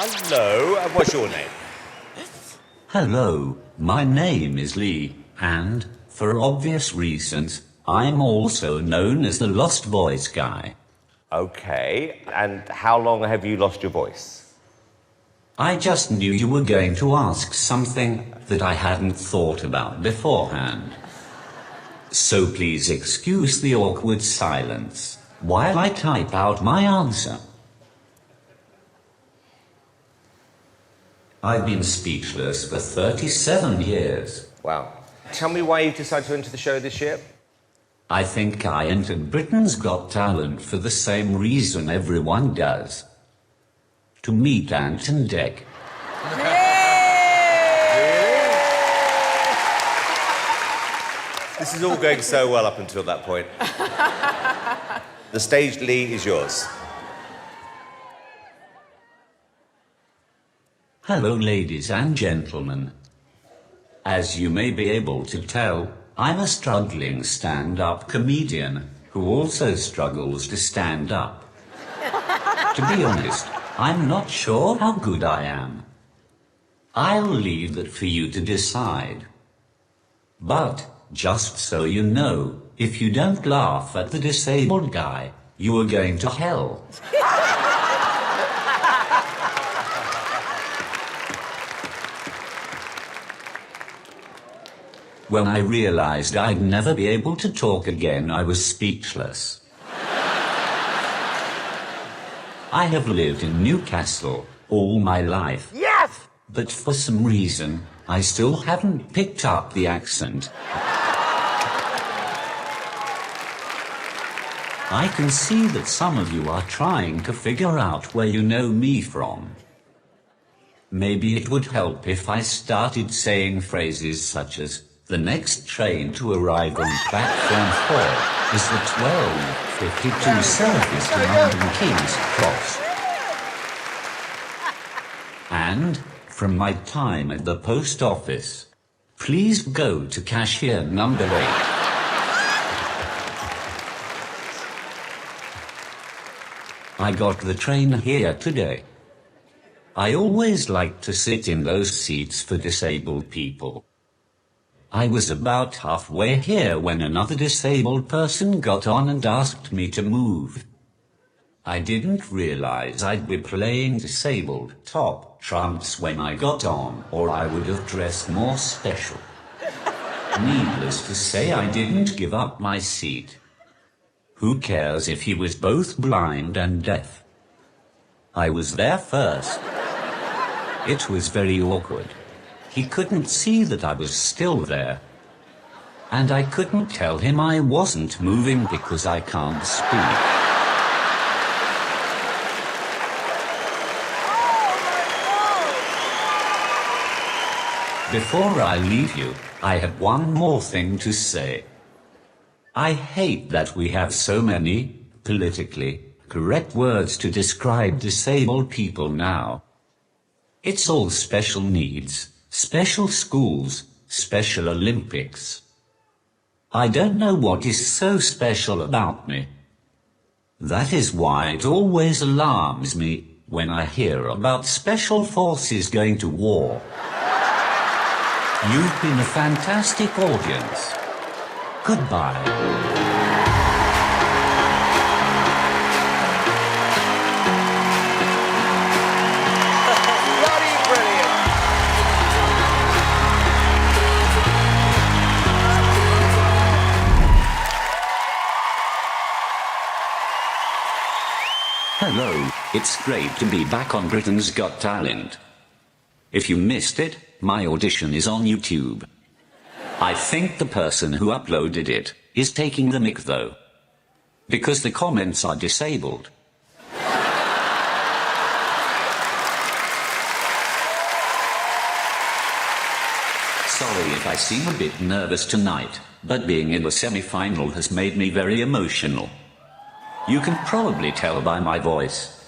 Hello, and what's your name? Hello, my name is Lee, and, for obvious reasons, I'm also known as the Lost Voice Guy. Okay, and how long have you lost your voice? I just knew you were going to ask something that I hadn't thought about beforehand. So please excuse the awkward silence while I type out my answer. I've been speechless for 37 years. Wow. Tell me why you decided to enter the show this year? I think I entered Britain's Got Talent for the same reason everyone does. To meet Ant and Dec. This is all going so well up until that point. The stage, Lee, is yours. Hello, ladies and gentlemen. As you may be able to tell, I'm a struggling stand-up comedian who also struggles to stand up. To be honest, I'm not sure how good I am. I'll leave that for you to decide. But, just so you know, if you don't laugh at the disabled guy, you are going to hell. When I realized I'd never be able to talk again, I was speechless. I have lived in Newcastle all my life. Yes! But for some reason, I still haven't picked up the accent. I can see that some of you are trying to figure out where you know me from. Maybe it would help if I started saying phrases such as, the next train to arrive on platform 4 is the 12:52 service to London King's Cross. And, from my time at the post office, please go to cashier number 8. I got the train here today. I always like to sit in those seats for disabled people. I was about halfway here when another disabled person got on and asked me to move. I didn't realize I'd be playing disabled top trumps when I got on, or I would have dressed more special. Needless to say, I didn't give up my seat. Who cares if he was both blind and deaf? I was there first. It was very awkward. He couldn't see that I was still there. And I couldn't tell him I wasn't moving because I can't speak. Before I leave you, I have one more thing to say. I hate that we have so many politically correct words to describe disabled people now. It's all special needs. Special schools, Special Olympics. I don't know what is so special about me. That is why it always alarms me when I hear about special forces going to war. You've been a fantastic audience. Goodbye. Hello, it's great to be back on Britain's Got Talent. If you missed it, my audition is on YouTube. I think the person who uploaded it is taking the mick though, because the comments are disabled. Sorry if I seem a bit nervous tonight, but being in the semi-final has made me very emotional. You can probably tell by my voice.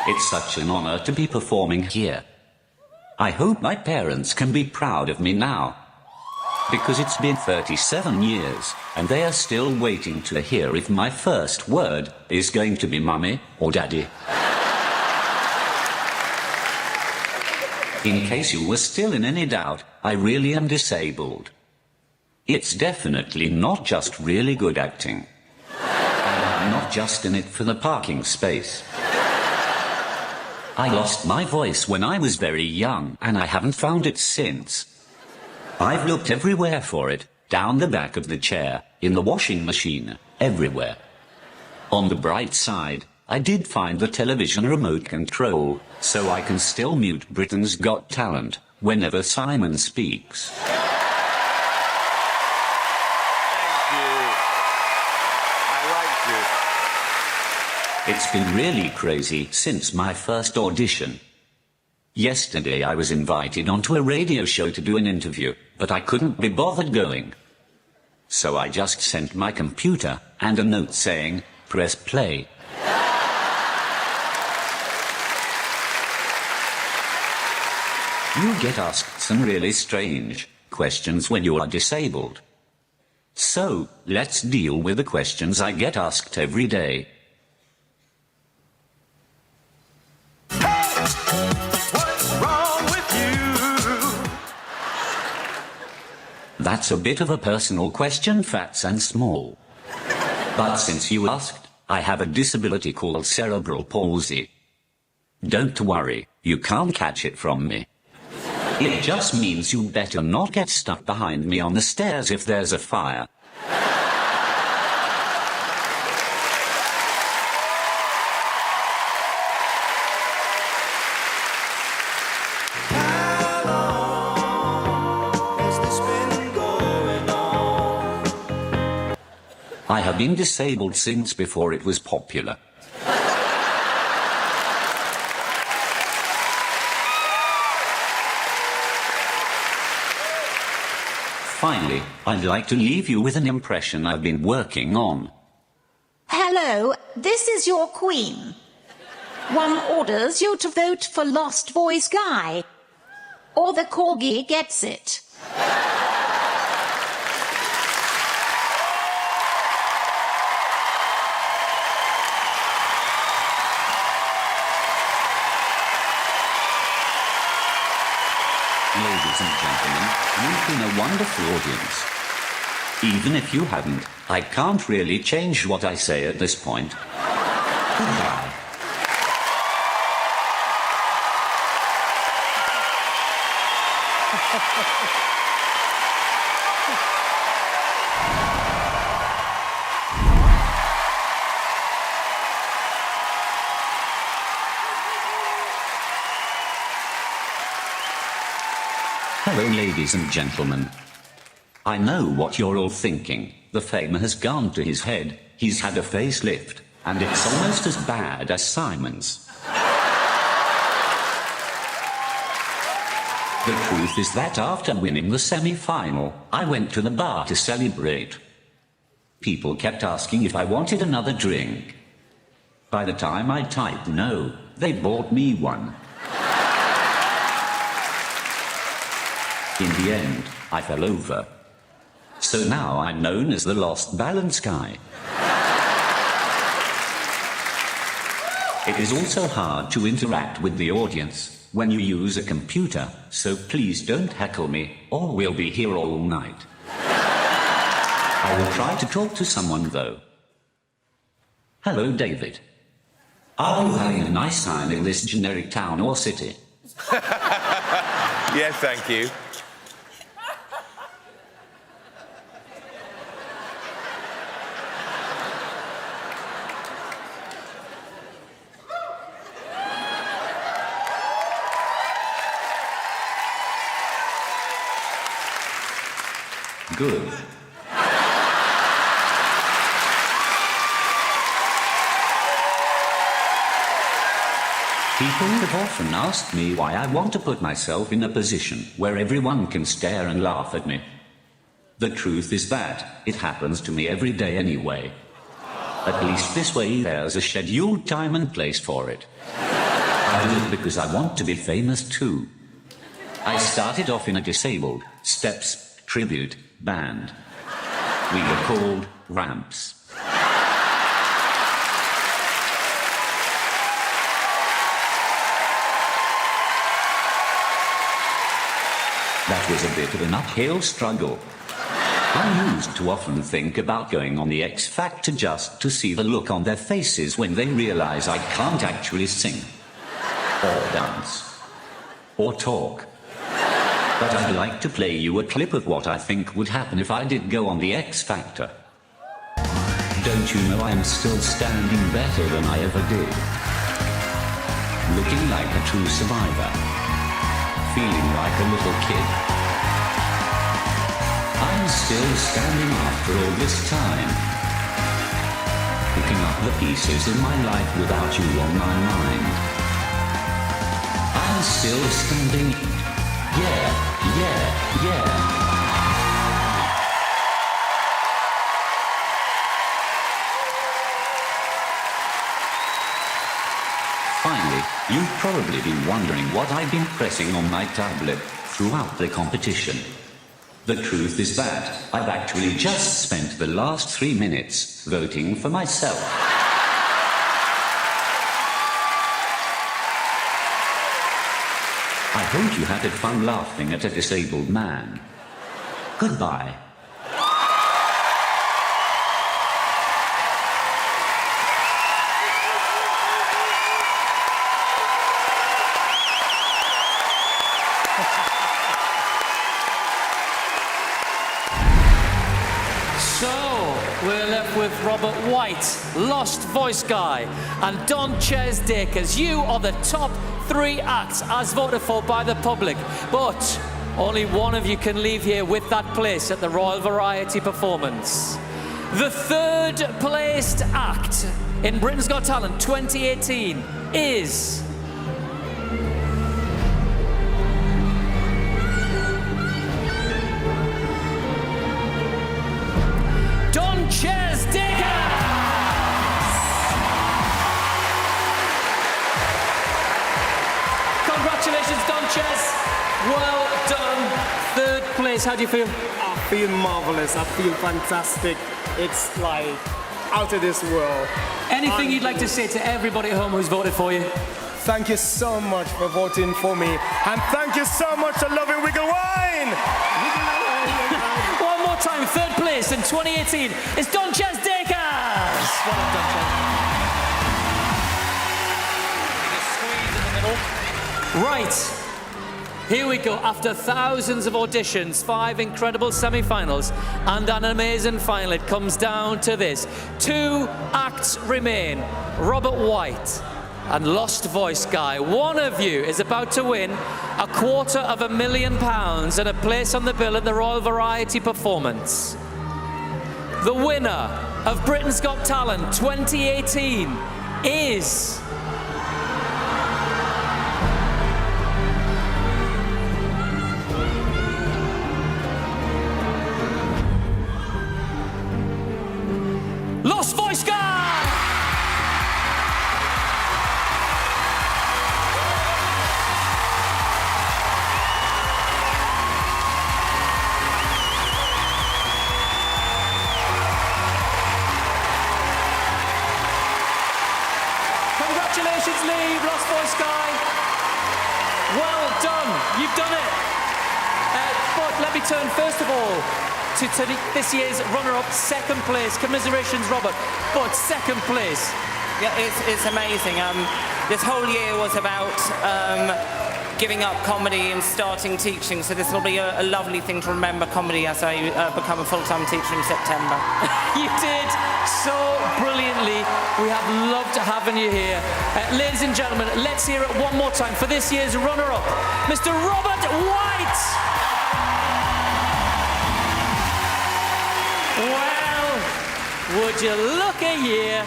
It's such an honor to be performing here. I hope my parents can be proud of me now. Because it's been 37 years, and they are still waiting to hear if my first word is going to be mummy or daddy. In case you were still in any doubt, I really am disabled. It's definitely not just really good acting. And I'm not just in it for the parking space. I lost my voice when I was very young, and I haven't found it since. I've looked everywhere for it, down the back of the chair, in the washing machine, everywhere. On the bright side, I did find the television remote control, so I can still mute Britain's Got Talent whenever Simon speaks. Thank you. I liked it. It's been really crazy since my first audition. Yesterday I was invited onto a radio show to do an interview, but I couldn't be bothered going. So I just sent my computer and a note saying, "Press play." You get asked some really strange questions when you are disabled. So, let's deal with the questions I get asked every day. That's a bit of a personal question, fats and small. But since you asked, I have a disability called cerebral palsy. Don't worry, you can't catch it from me. It just means you better not get stuck behind me on the stairs if there's a fire. I have been disabled since before it was popular. Finally, I'd like to leave you with an impression I've been working on. Hello, this is your queen. One orders you to vote for Lost Voice Guy, or the corgi gets it. Ladies and gentlemen, you've been a wonderful audience. Even if you hadn't, I can't really change what I say at this point. Goodbye. Hello, ladies and gentlemen. I know what you're all thinking. The fame has gone to his head, he's had a facelift, and it's almost as bad as Simon's. The truth is that after winning the semi-final, I went to the bar to celebrate. People kept asking if I wanted another drink. By the time I typed no, they bought me one. In the end, I fell over. So now I'm known as the Lost Balance Guy. It is also hard to interact with the audience when you use a computer, so please don't heckle me, or we'll be here all night. I will try to talk to someone, though. Hello, David. Are you having a nice time in this generic town or city? Yes, thank you. Good. People have often asked me why I want to put myself in a position where everyone can stare and laugh at me. The truth is that it happens to me every day anyway. At least this way there's a scheduled time and place for it. I do it because I want to be famous too. I started off in a disabled, steps tribute band. We were called Ramps. That was a bit of an uphill struggle. I used to often think about going on the X Factor just to see the look on their faces when they realize I can't actually sing, or dance, or talk. But I'd like to play you a clip of what I think would happen if I did go on the X Factor. Don't you know I'm still standing better than I ever did? Looking like a true survivor. Feeling like a little kid. I'm still standing after all this time. Picking up the pieces in my life without you on my mind. I'm still standing. Yeah. Finally, you've probably been wondering what I've been pressing on my tablet throughout the competition. The truth is that I've actually just spent the last 3 minutes voting for myself. I hope you had fun laughing at a disabled man. Goodbye. We're left with Robert White, Lost Voice Guy, and Don Chesdick, as you are the top 3 acts as voted for by the public. But only one of you can leave here with that place at the Royal Variety Performance. The third placed act in Britain's Got Talent 2018 is... Don Chesdick! Congratulations, Don Ches. Well done. Third place. How do you feel? I feel marvelous. I feel fantastic. It's like out of this world. Anything you'd like to say to everybody at home who's voted for you? Thank you so much for voting for me. And thank you so much for loving Wiggle Wine. One more time, third place in 2018 is Don Chesdick. Well done, Don Ches. Right, here we go. After thousands of auditions, 5 incredible semi-finals, and an amazing final, it comes down to this. 2 acts remain, Robert White and Lost Voice Guy. One of you is about to win £250,000 and a place on the bill at the Royal Variety Performance. The winner of Britain's Got Talent 2018 is... Lost Voice Guy! Congratulations, Lee, Lost Voice Guy. Well done, you've done it. But let me turn first of all to this year's runner-up, second place. Commiserations, Robert, but second place. Yeah, it's amazing. This whole year was about giving up comedy and starting teaching, so this will be a lovely thing to remember comedy as I become a full-time teacher in September. You did so brilliantly. We have loved having you here. Ladies and gentlemen, let's hear it one more time for this year's runner-up, Mr. Robert White. Well, would you look at you?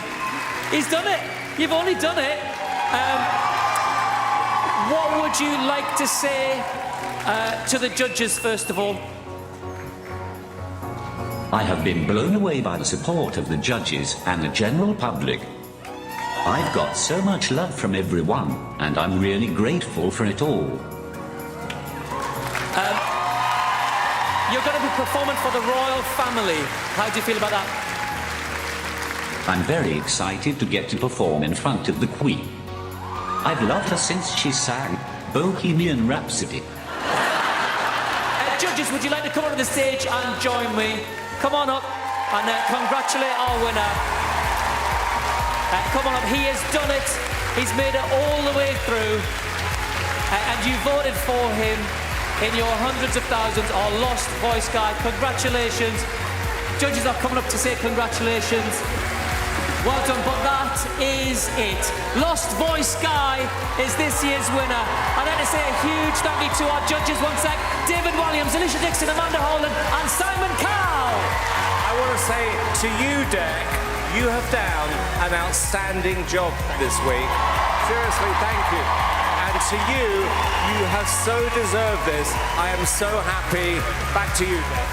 He's done it. You've only done it. What would you like to say to the judges, first of all? I have been blown away by the support of the judges and the general public. I've got so much love from everyone, and I'm really grateful for it all. you're going to be performing for the royal family. How do you feel about that? I'm very excited to get to perform in front of the Queen. I've loved her since she sang Bohemian Rhapsody. Judges, would you like to come onto the stage and join me? Come on up and congratulate our winner. Come on up, he has done it. He's made it all the way through. And you voted for him in your hundreds of thousands, our Lost Voice Guy. Congratulations. Judges are coming up to say congratulations. Well done, but that is it. Lost Voice Guy is this year's winner. I'd like to say a huge thank you to our judges. One sec. David Williams, Alicia Dixon, Amanda Holland, and Simon Cowell. I want to say to you, Dec, you have done an outstanding job this week. Seriously, thank you. And to you, you have so deserved this. I am so happy. Back to you, Dec.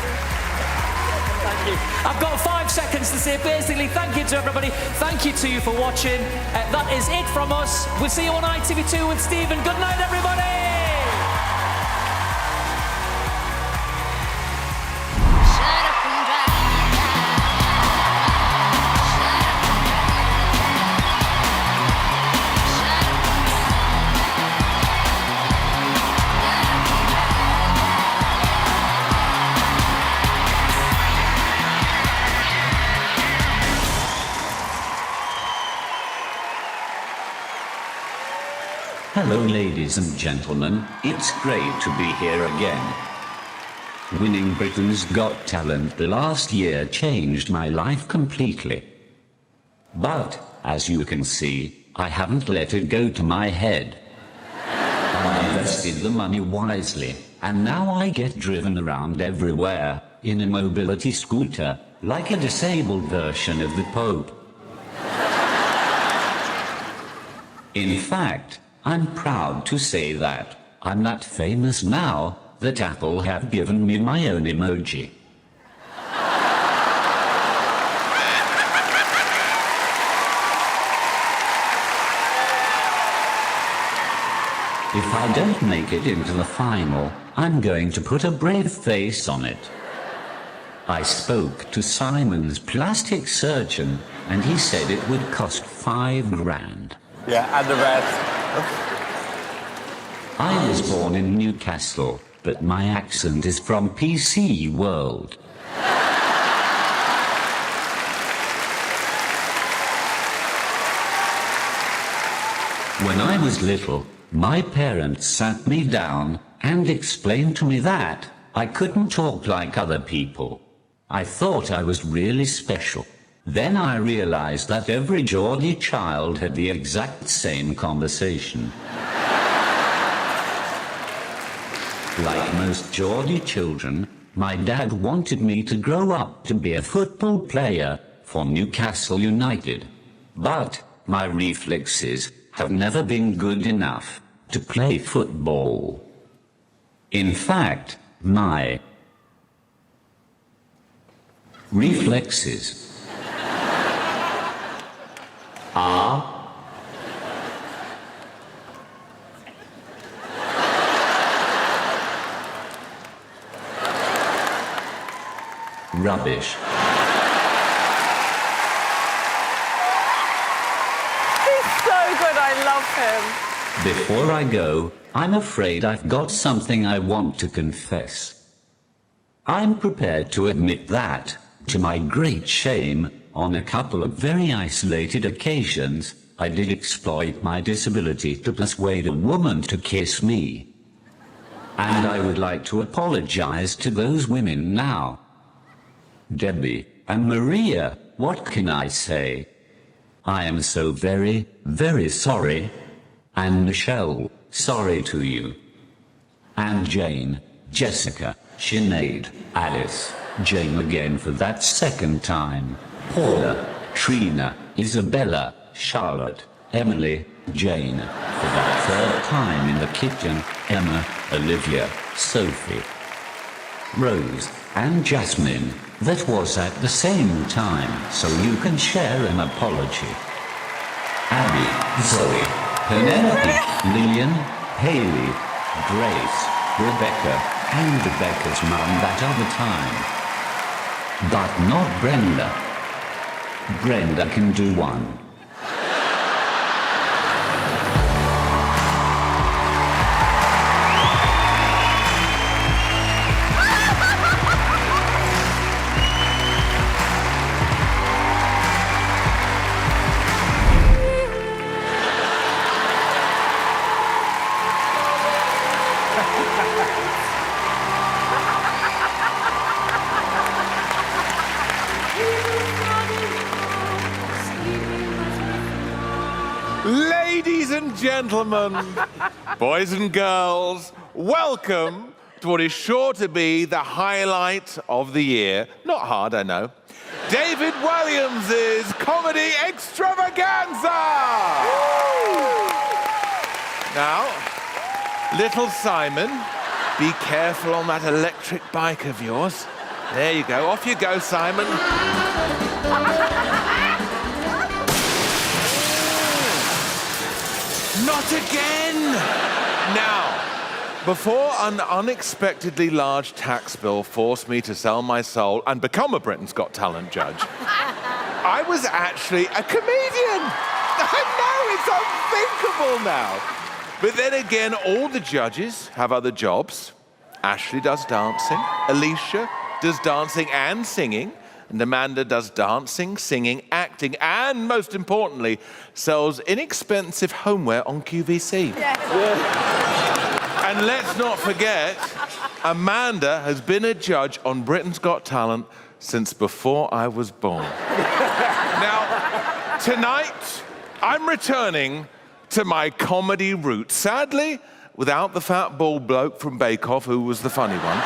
Thank you. I've got 5 seconds to say basically thank you to everybody. Thank you to you for watching. That is it from us. We'll see you on ITV2 with Stephen. Good night, everybody. Hello, ladies and gentlemen. It's great to be here again. Winning Britain's Got Talent the last year changed my life completely. But, as you can see, I haven't let it go to my head. I invested the money wisely, and now I get driven around everywhere, in a mobility scooter, like a disabled version of the Pope. In fact, I'm proud to say that I'm that famous now that Apple have given me my own emoji. If I don't make it into the final, I'm going to put a brave face on it. I spoke to Simon's plastic surgeon, and he said it would cost $5 grand. Yeah, and the rest. I was born in Newcastle, but my accent is from PC World. When I was little, my parents sat me down and explained to me that I couldn't talk like other people. I thought I was really special. Then I realized that every Geordie child had the exact same conversation. Like most Geordie children, my dad wanted me to grow up to be a football player for Newcastle United. But my reflexes have never been good enough to play football. In fact, my reflexes are rubbish. He's so good, I love him. Before I go, I'm afraid I've got something I want to confess. I'm prepared to admit that, to my great shame, on a couple of very isolated occasions, I did exploit my disability to persuade a woman to kiss me. And I would like to apologize to those women now. Debbie and Maria, what can I say? I am so very, very sorry. And Michelle, sorry to you. And Jane, Jessica, Sinead, Alice, Jane again for that second time. Paula, Trina, Isabella, Charlotte, Emily, Jane, for that third time in the kitchen, Emma, Olivia, Sophie, Rose, and Jasmine, that was at the same time, so you can share an apology. Abby, Zoe, Penelope, Lillian, Haley, Grace, Rebecca, and Rebecca's mum that other time. But not Brenda. Brenda can do one. Ladies and gentlemen, boys and girls, welcome to what is sure to be the highlight of the year. Not hard, I know. David Williams' comedy extravaganza! Now, little Simon, be careful on that electric bike of yours. There you go. Off you go, Simon. Not again! Now, before an unexpectedly large tax bill forced me to sell my soul and become a Britain's Got Talent judge, I was actually a comedian! I know, it's unthinkable now! But then again, all the judges have other jobs. Ashley does dancing, Alicia does dancing and singing, and Amanda does dancing, singing, acting, and most importantly, sells inexpensive homeware on QVC. Yes. And let's not forget, Amanda has been a judge on Britain's Got Talent since before I was born. Now, tonight, I'm returning to my comedy roots. Sadly, without the fat bald bloke from Bake Off, who was the funny one.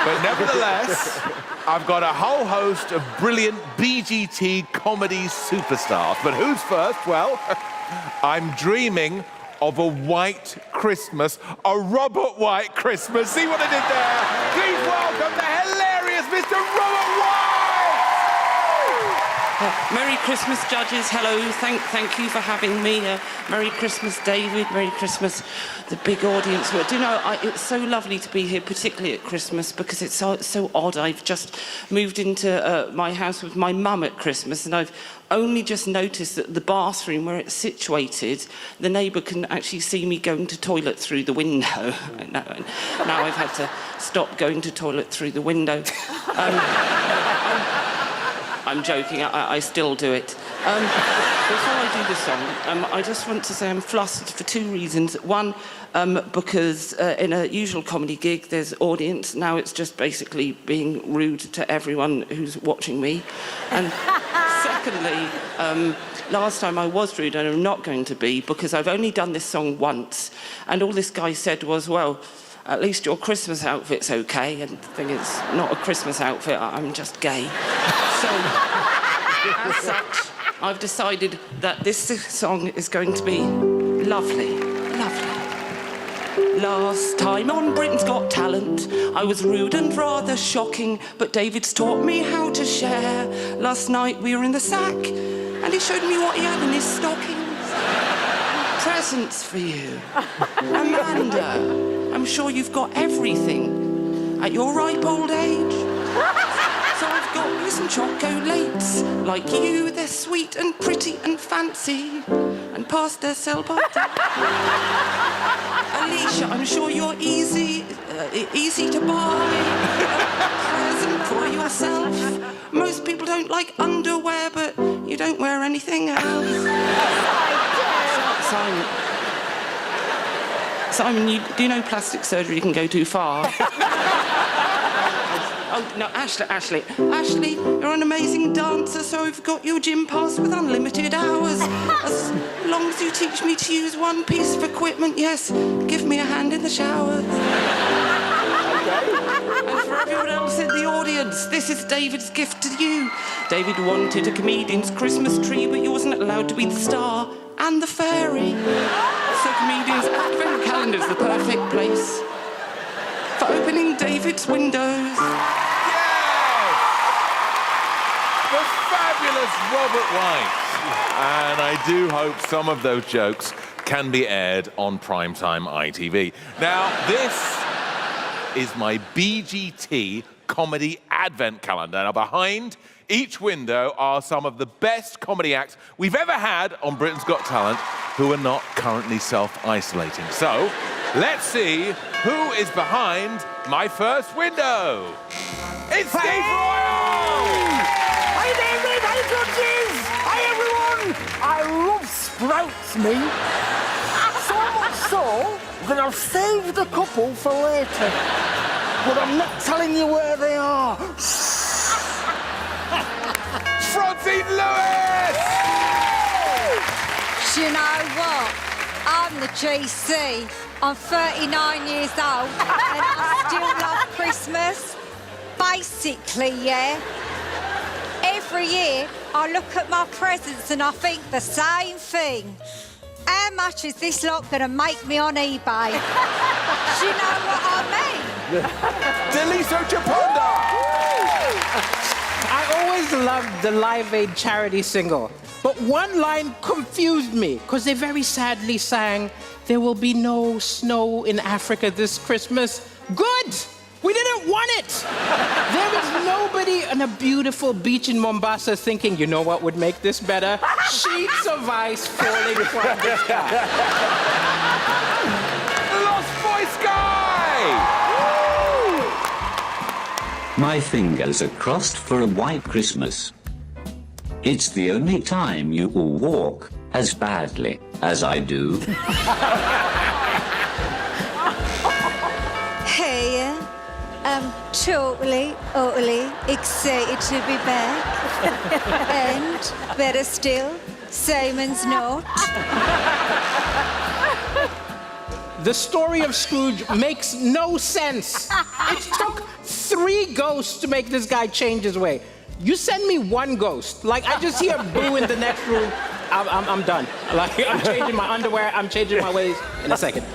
But nevertheless, I've got a whole host of brilliant BGT comedy superstars. But who's first? Well, I'm dreaming of a white Christmas, a Robert White Christmas. See what I did there? Please welcome the hilarious Mr. Robert White! Merry Christmas, judges. Hello. Thank you for having me. Merry Christmas, David. Merry Christmas, the big audience. Well, do you know, it's so lovely to be here, particularly at Christmas, because it's so odd. I've just moved into my house with my mum at Christmas, and I've only just noticed that the bathroom where it's situated, the neighbour can actually see me going to toilet through the window. Now I've had to stop going to toilet through the window. I'm joking, I still do it. Before I do the song, I just want to say I'm flustered for two reasons. One, because in a usual comedy gig, there's audience. Now it's just basically being rude to everyone who's watching me. And secondly, last time I was rude, and I'm not going to be, because I've only done this song once, and all this guy said was, well, at least your Christmas outfit's okay. And the thing is, not a Christmas outfit, I'm just gay. So, as such, I've decided that this song is going to be lovely, lovely. Last time on Britain's Got Talent, I was rude and rather shocking, but David's taught me how to share. Last night we were in the sack, and he showed me what he had in his stockings. Presents for you. Amanda, I'm sure you've got everything at your ripe old age. So I've got you some chocolates. Like you, they're sweet and pretty and fancy, and past their sell by date. Alicia, I'm sure you're easy to buy. A present for yourself. Most people don't like underwear, but you don't wear anything else. Simon, do you know plastic surgery can go too far? Oh, no, Ashley, you're an amazing dancer, so I've got your gym pass with unlimited hours. As long as you teach me to use one piece of equipment, yes, give me a hand in the shower. And for everyone else in the audience, this is David's gift to you. David wanted a comedian's Christmas tree, but you wasn't allowed to be the star and the fairy. So comedians' advent calendar's the perfect place for opening David's windows. Yes! The fabulous Robert White. And I do hope some of those jokes can be aired on primetime ITV. Now, this is my BGT comedy advent calendar. Now, behind each window are some of the best comedy acts we've ever had on Britain's Got Talent who are not currently self-isolating. So, let's see who is behind my first window. It's Steve Royal! Hi, David! Hi, judges! Hi, everyone! I love sprouts, me. So much so that I've saved a couple for later. But I'm not telling you where they are. Francine Lewis! Do you know what? I'm the GC. I'm 39 years old and I still love Christmas. Basically, yeah. Every year I look at my presents and I think the same thing. How much is this lot going to make me on eBay? Do you know what I mean? Deliso Chaponda! I always loved the Live Aid charity single, but one line confused me, because they very sadly sang, "There will be no snow in Africa this Christmas." Good! We didn't want it! There was nobody on a beautiful beach in Mombasa thinking, you know what would make this better? Sheets of ice falling from the sky. Lost Voice Guy! My fingers are crossed for a white Christmas. It's the only time you will walk as badly as I do. Hey, I'm totally, utterly excited to be back. And, better still, Simon's not. The story of Scrooge makes no sense. It took 3 ghosts to make this guy change his way. You send me 1 ghost, like I just hear boo in the next room, I'm done. Like I'm changing my underwear, I'm changing my ways in a second.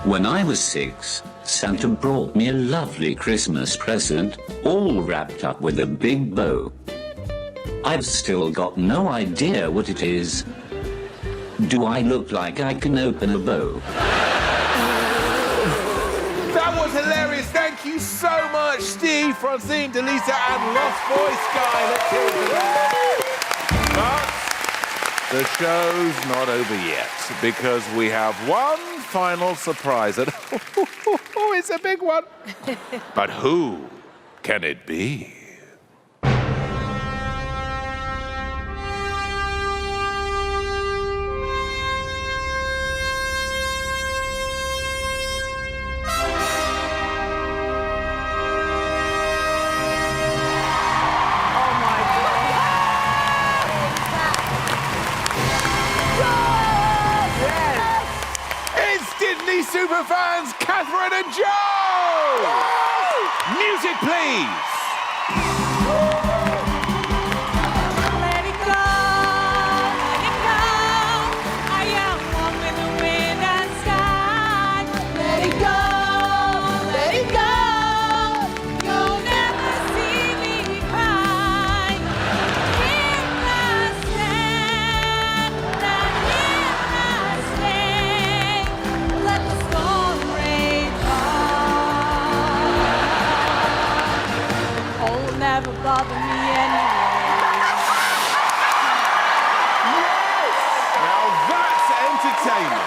When I was 6, Santa brought me a lovely Christmas present, all wrapped up with a big bow. I've still got no idea what it is. Do I look like I can open a bow? That was hilarious. Thank you so much, Steve, Francine, Delisa, and Lost Voice Guy. Let's hear it for them. But the show's not over yet, because we have one final surprise. And it's a big one. But who can it be? Superfans Catherine and Joe! Music, please! Let it go, I am one with the wind and sky. Let it go, you'll never see me cry. Here I stand, and here I stay. Let the storm rage on. Oh, never bother me anymore. Now that's entertainment.